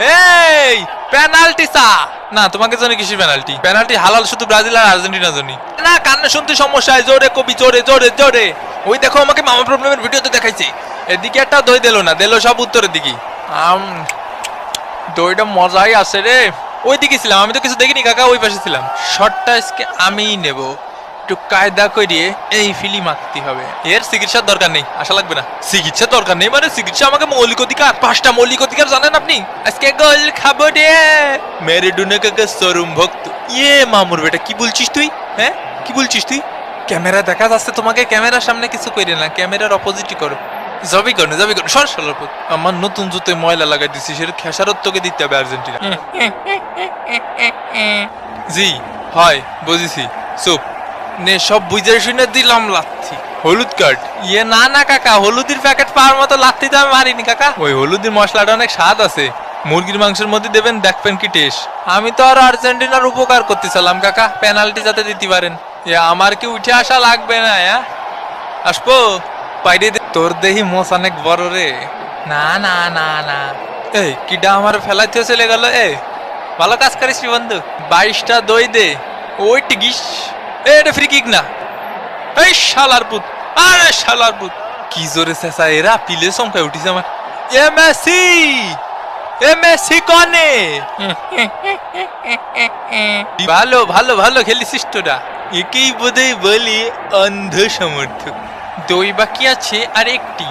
এই পেনাল্টি সা না তোমাকে জানি কিসের পেনাল্টি পেনাল্টি হালাল শুধু ব্রাজিল আর আর্জেন্টিনা জানি না কান্না শুনতে সমস্যা হয় জোরে কবি জোরে জোরে জোরে ওই দেখো আমাকে মামা প্রবলেমের ভিডিওতে দেখাইছে এদিকে একটা দই দিল না দিল সব উত্তরের দিকে দইটা মজাই আছে রে ওই দিকে ছিলাম আমি তো কিছু দেখিনি কাকা ওই পাশে ছিলাম শটটা আজকে আমিই নেব একটু কায়দা করিয়ে এই ফিলি মারতে হবে এর চিকিৎসার দরকার নেই আশা লাগবে না চিকিৎসার দরকার নেই মানে চিকিৎসা আমাকে মৌলিক অধিকার 5টা মৌলিক অধিকার জানেন আপনি আজকে গোল খাবো রে মেরেডোনা কাকা চরম ভক্ত ইয়ে মামুর বেটা কি বলছিস তুই হ্যাঁ কি বলছিস তুই ক্যামেরা দেখা যাচ্ছে তোমাকে ক্যামেরার সামনে কিছু কইরে না ক্যামেরার অপোজিটই করো যাবি করো সর সরপুত আমার নতুন জুতোয় ময়লা লাগাই দিছি সেটা খেসারত তোকে দিতে হবে আর্জেন্টিনা জি হয় বুঝেছি চুপ নে সব বুঝে শুনে দিলাম লাথি হলুদ কার্ড ইয়ে না না কাকা হলুদের প্যাকেট পাওয়ার মতো লাথি তো আমি মারিনি কাকা ওই হলুদের মশলাটা অনেক স্বাদ আছে মুরগির মাংসের মধ্যে দেবেন দেখবেন কি টেস্ট আমি তো আর আর্জেন্টিনার উপকার করতে চালাম কাকা পেনাল্টি যাতে দিতে পারেন আমার কি উঠে আসা লাগবে না আসবো বাইরে তোর দেহি মোষ অনেক বড় রে না না না না এই কিডা আমার ফেলাইতে চলে গেল ভালো কাজ করিস বন্ধু 22টা দই দে ওই টিকিস এটা ফ্রি কিক না এই শালার পুত আরে শালার পুত কি জোরে চেঁচা এরা পিলে চমকায় উঠিছে আমার মেসি কনে ভালো ভালো ভালো খেলিছিস তোরা একেই বোধহয় বলি অন্ধ সমর্থক দই বাকি আছে আর একটি